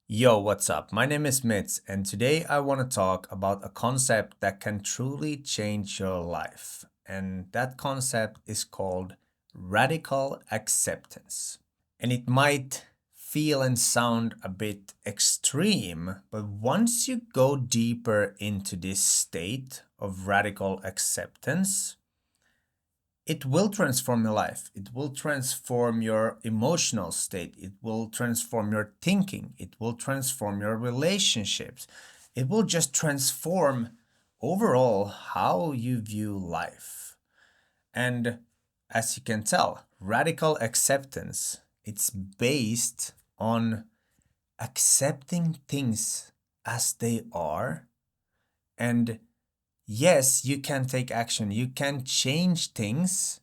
Yo, what's up? My name is Mitz, and today I want to talk about a concept that can truly change your life. And that concept is called radical acceptance. And it might feel and sound a bit extreme, but once you go deeper into this state of radical acceptance, it will transform your life. It will transform your emotional state. It will transform your thinking. It will transform your relationships. It will just transform overall how you view life. And as you can tell, radical acceptance, it's based on accepting things as they are. And yes, you can take action. You can change things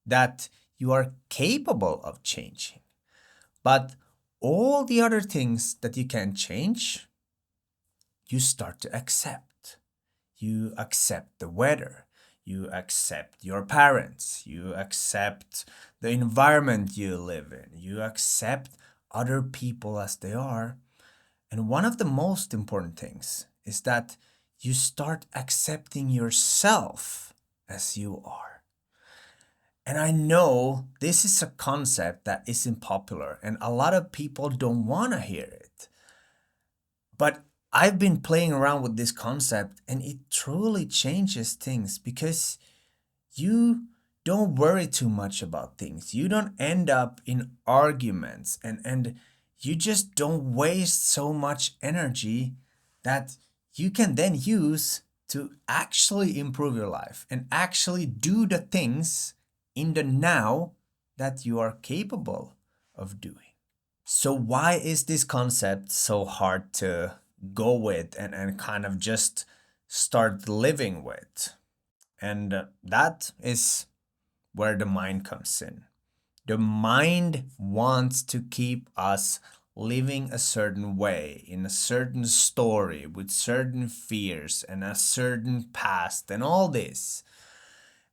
that you are capable of changing. But all the other things that you can change, you start to accept. You accept the weather. You accept your parents. You accept the environment you live in. You accept other people as they are. And one of the most important things is that you start accepting yourself as you are. And I know this is a concept that isn't popular and a lot of people don't want to hear it. But I've been playing around with this concept and it truly changes things because you don't worry too much about things. You don't end up in arguments and you just don't waste so much energy that you can then use to actually improve your life and actually do the things in the now that you are capable of doing. So, why is this concept so hard to go with and kind of just start living with? And that is where the mind comes in. The mind wants to keep us living a certain way, in a certain story, with certain fears and a certain past, and all this.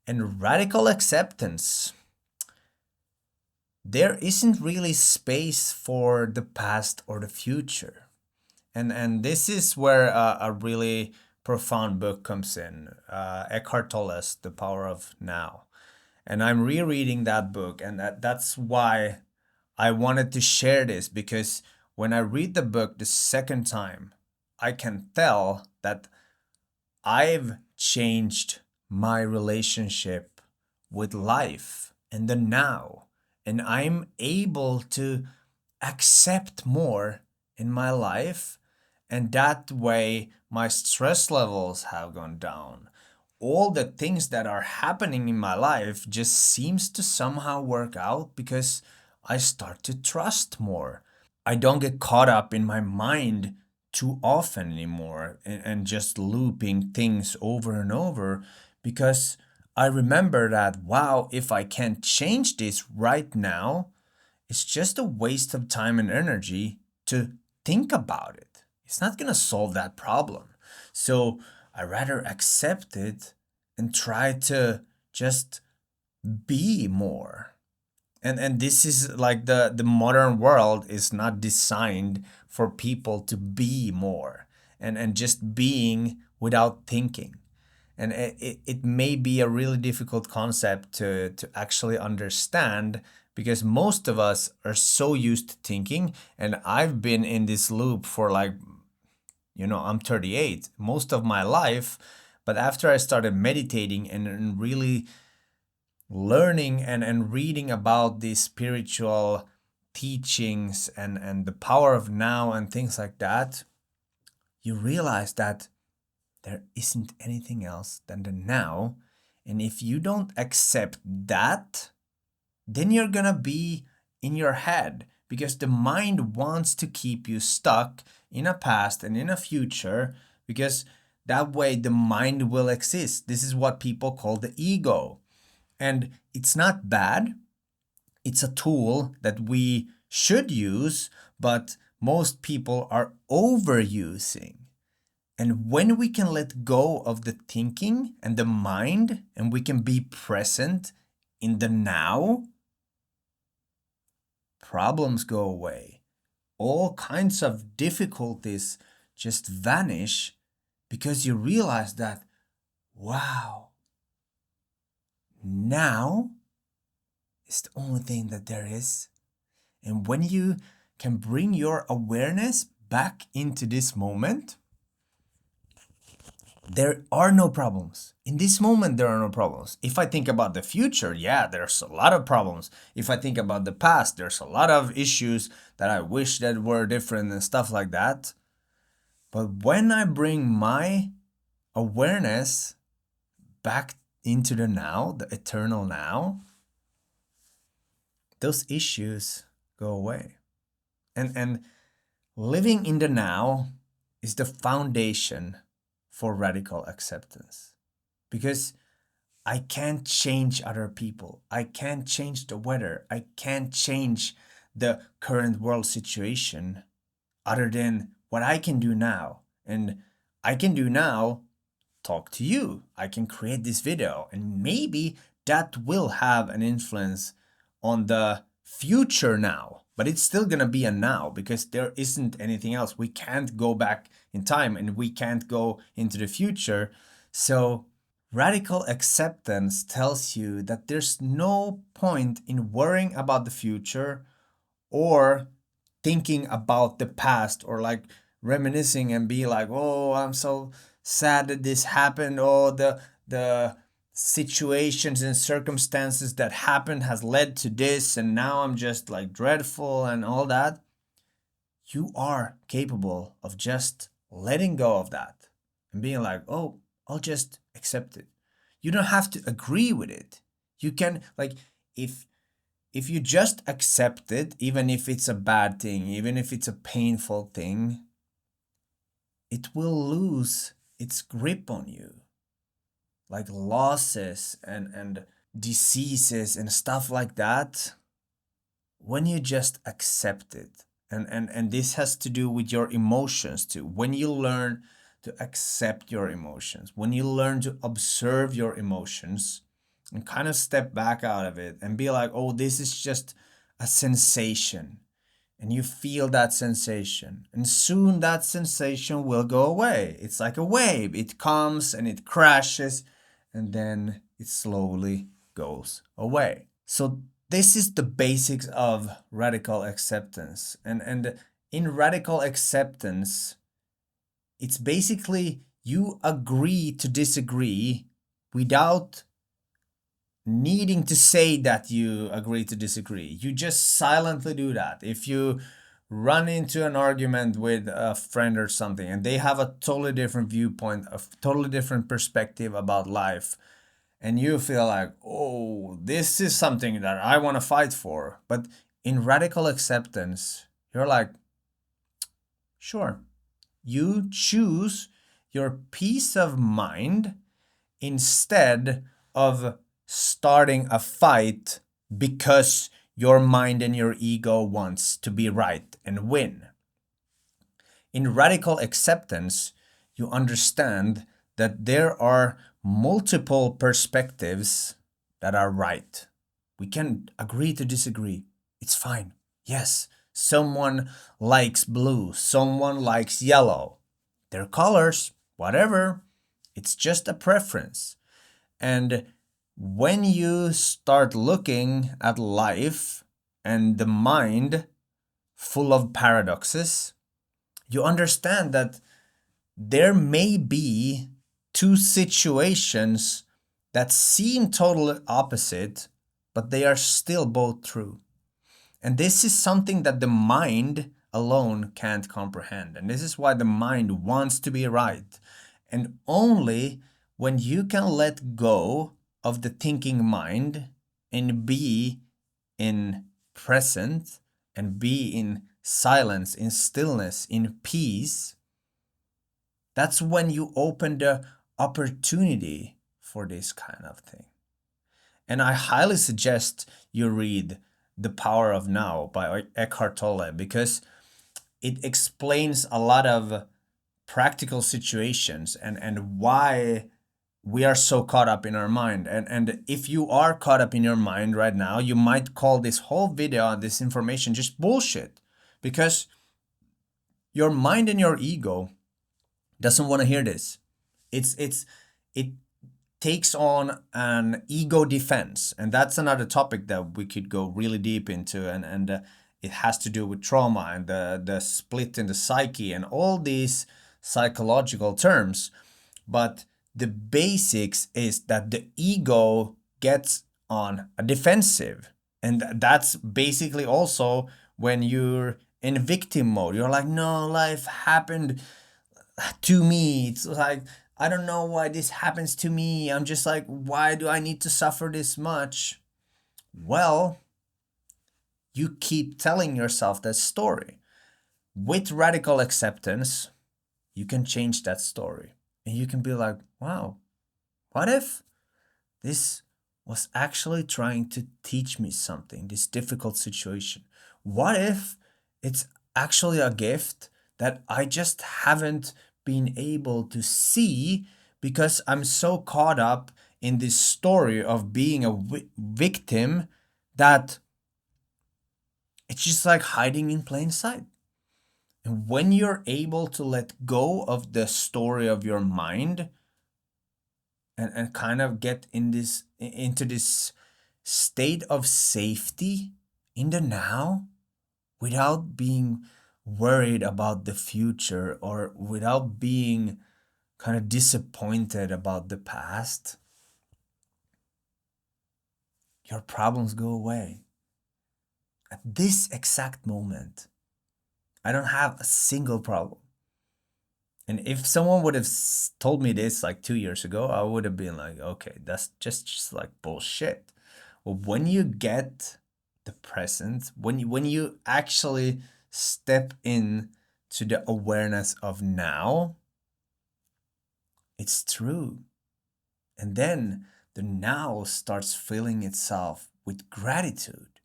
And radical acceptance, there isn't really space for the past or the future. And this is where a really profound book comes in. Eckhart Tolle's The Power of Now. And I'm rereading that book, and that's why I wanted to share this because when I read the book the second time, I can tell that I've changed my relationship with life and the now, and I'm able to accept more in my life, and that way my stress levels have gone down. All the things that are happening in my life just seems to somehow work out because I start to trust more. I don't get caught up in my mind too often anymore and just looping things over and over because I remember that, wow, if I can't change this right now, it's just a waste of time and energy to think about it. It's not going to solve that problem. So I rather accept it and try to just be more. And this is like the modern world is not designed for people to be more and just being without thinking. And it may be a really difficult concept to actually understand because most of us are so used to thinking. And I've been in this loop for like, I'm 38, most of my life. But after I started meditating and really learning and reading about these spiritual teachings and the power of now and things like that, you realize that there isn't anything else than the now. And if you don't accept that, then you're gonna be in your head because the mind wants to keep you stuck in a past and in a future because that way the mind will exist. This is what people call the ego. And it's not bad. It's a tool that we should use, but most people are overusing. And when we can let go of the thinking and the mind and we can be present in the now, problems go away. all kinds of difficulties just vanish because you realize that, wow, now is the only thing that there is. And when you can bring your awareness back into this moment, there are no problems. In this moment, there are no problems. If I think about the future, yeah, there's a lot of problems. If I think about the past, there's a lot of issues that I wish that were different and stuff like that. But when I bring my awareness back into the now, the eternal now, those issues go away. And living in the now is the foundation for radical acceptance. Because I can't change other people. I can't change the weather. I can't change the current world situation other than what I can do now. And I can do now talk to you. I can create this video, and maybe that will have an influence on the future now. But it's still gonna be a now because there isn't anything else. We can't go back in time and we can't go into the future. So radical acceptance tells you that there's no point in worrying about the future or thinking about the past or like reminiscing and be like, oh, I'm so sad that this happened. Oh, the situations and circumstances that happened has led to this, and now I'm just like dreadful and all that. You are capable of just letting go of that and being like, oh, I'll just accept it. You don't have to agree with it. You can, like, if you just accept it, even if it's a bad thing, even if it's a painful thing, it will lose its grip on you. Like losses and diseases and stuff like that, when you just accept it. And this has to do with your emotions too. When you learn to accept your emotions, when you learn to observe your emotions and kind of step back out of it and be like, oh, this is just a sensation. And you feel that sensation. And soon that sensation will go away. It's like a wave. It comes and it crashes and then it slowly goes away. So this is the basics of radical acceptance. And in radical acceptance, it's basically you agree to disagree without needing to say that you agree to disagree. You just silently do that. If you run into an argument with a friend or something and they have a totally different viewpoint, a totally different perspective about life, and you feel like, oh, this is something that I want to fight for. But in radical acceptance, you're like, sure, you choose your peace of mind instead of starting a fight because your mind and your ego wants to be right and win. In radical acceptance, you understand that there are multiple perspectives that are right. We can agree to disagree. It's fine. Yes, someone likes blue, someone likes yellow. They're colors, whatever. It's just a preference. And when you start looking at life and the mind full of paradoxes, you understand that there may be two situations that seem totally opposite, but they are still both true. And this is something that the mind alone can't comprehend. And this is why the mind wants to be right. And only when you can let go of the thinking mind and be in present and be in silence, in stillness, in peace, that's when you open the opportunity for this kind of thing. And I highly suggest you read The Power of Now by Eckhart Tolle because it explains a lot of practical situations and why we are so caught up in our mind. And if you are caught up in your mind right now, you might call this whole video, this information, just bullshit. Because Your mind and your ego doesn't want to hear this. It takes on an ego defense, and that's another topic that we could go really deep into, and it has to do with trauma and the split in the psyche and all these psychological terms. But the basics is that the ego gets on a defensive, and that's basically also when you're in victim mode. You're like, no, life happened to me. It's like, I don't know why this happens to me. I'm just like, why do I need to suffer this much? Well, you keep telling yourself that story. With radical acceptance, you can change that story. And you can be like, wow, what if this was actually trying to teach me something, this difficult situation? What if it's actually a gift that I just haven't been able to see because I'm so caught up in this story of being a victim that it's just like hiding in plain sight. And when you're able to let go of the story of your mind and kind of get into this state of safety in the now without being worried about the future or without being kind of disappointed about the past, your problems go away. At this exact moment, I don't have a single problem. And if someone would have told me this like 2 years ago, I would have been like, okay, that's just like bullshit. Well, when you get the present, when you actually step in to the awareness of now, it's true. And then the now starts filling itself with gratitude.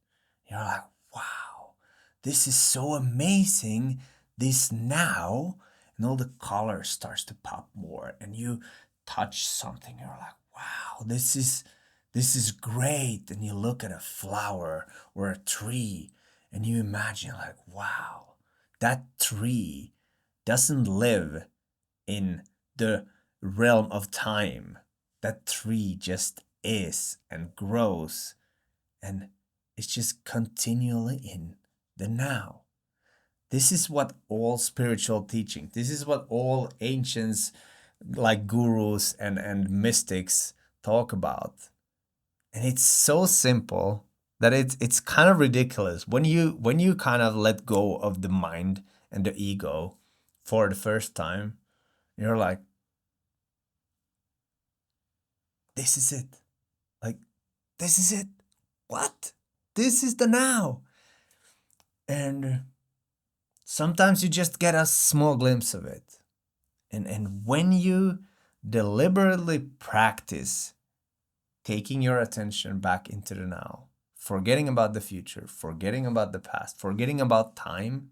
You're like, wow, this is so amazing, this now. And all the color starts to pop more, and you touch something, you're like, wow, this is great. And you look at a flower or a tree and you imagine like, wow, that tree doesn't live in the realm of time. That tree just is and grows, and it's just continually in the now. This is what all spiritual teaching, this is what all ancients like gurus and mystics talk about. And it's so simple that it's kind of ridiculous when you kind of let go of the mind and the ego for the first time. You're like, this is it. Like, this is it. What? This is the now. And sometimes you just get a small glimpse of it. And when you deliberately practice taking your attention back into the now, forgetting about the future, forgetting about the past, forgetting about time,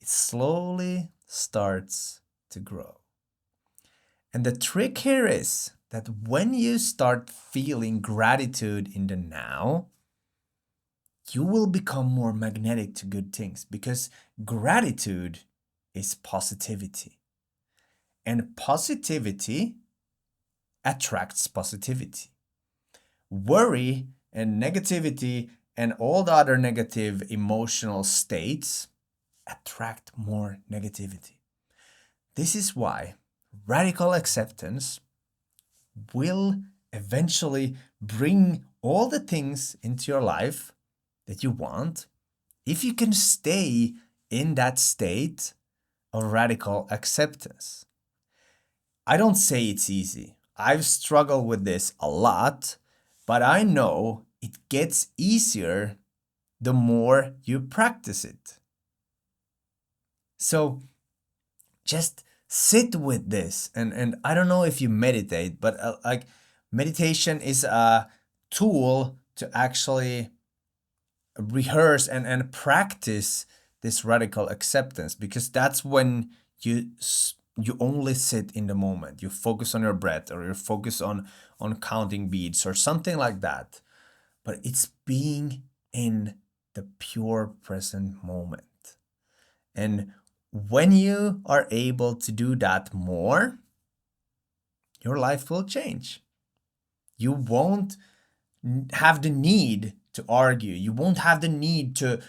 it slowly starts to grow. And the trick here is that when you start feeling gratitude in the now, you will become more magnetic to good things, because gratitude is positivity. And positivity attracts positivity. Worry and negativity and all the other negative emotional states attract more negativity. This is why radical acceptance will eventually bring all the things into your life that you want if you can stay in that state of radical acceptance. I don't say it's easy. I've struggled with this a lot, but I know it gets easier the more you practice it. So just sit with this, and I don't know if you meditate, but like, meditation is a tool to actually rehearse and practice this radical acceptance, because that's when you only sit in the moment. You focus on your breath, or you focus on counting beads or something like that. But it's being in the pure present moment. And when you are able to do that more, your life will change. You won't have the need to argue. You won't have the need to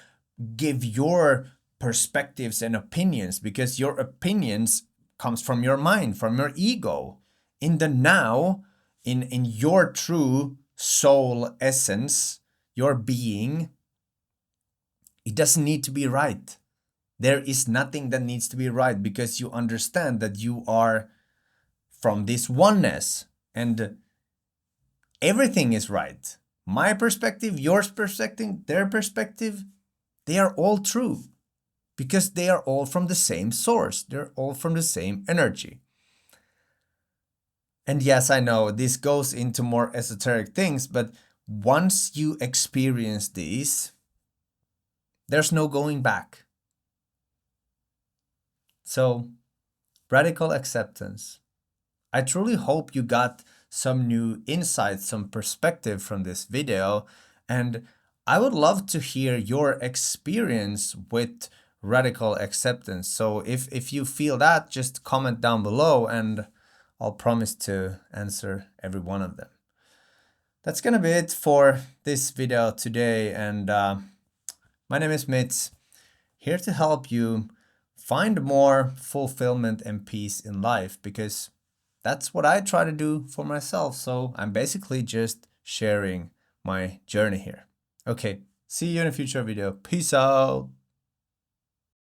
give your perspectives and opinions, because your opinions comes from your mind, from your ego. In the now, in your true soul essence, your being, it doesn't need to be right. There is nothing that needs to be right, because you understand that you are from this oneness and everything is right. My perspective, yours perspective, their perspective, they are all true, because they are all from the same source. They're all from the same energy. And yes, I know this goes into more esoteric things, but once you experience these, there's no going back. So, radical acceptance. I truly hope you got some new insights, some perspective from this video, and I would love to hear your experience with radical acceptance. So if you feel that, just comment down below and I'll promise to answer every one of them. That's gonna be it for this video today, and my name is Mitz, here to help you find more fulfillment and peace in life, because that's what I try to do for myself. So I'm basically just sharing my journey here. Okay, see you in a future video. Peace out.